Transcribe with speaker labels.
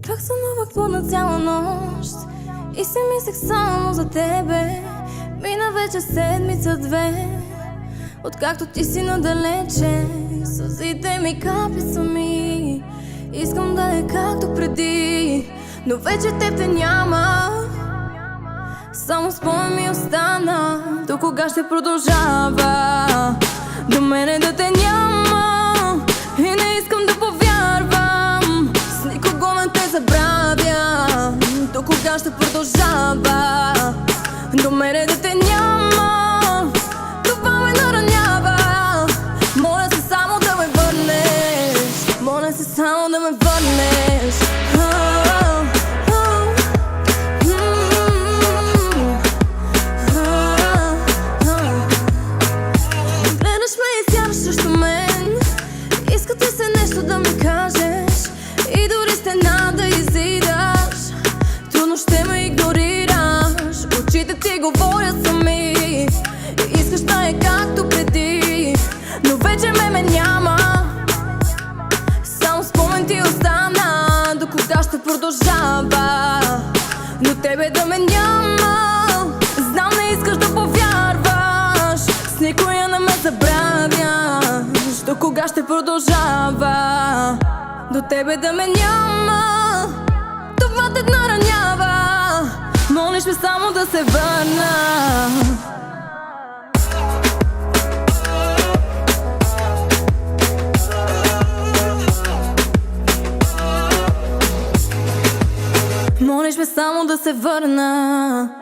Speaker 1: Пак сънувах плътна цяла нощ и си мислех само за тебе. Мина вече седмица-две, откакто ти си надалече. Сълзите ми капят сами, искам да е както преди, но вече теб те няма. Само спомен ми остана. До кога ще продължава до мене да те няма? И не искам да повярвам, с никого не те забравя. До кога ще продължава до мене да те няма? Това ме наранява. Моля се само да ме върнеш, моля се само да ме върнеш. Гледаш ме и сядаш срещу мен, искате се нещо да ми кажеш и дори стена да изидаш. Трудно ще ме игнорираш, очите ти говорят сами. Искаш да е както преди, но вече ме няма. Само спомен ти остана. До кога ще продължава но тебе да ме няма? Знам, не искаш да повярваш, с никоя не ме забравяш. До кога ще продължава до тебе да ме няма? Това те наранява. Молиш ме само да се върна. Молиш ме само да се върна.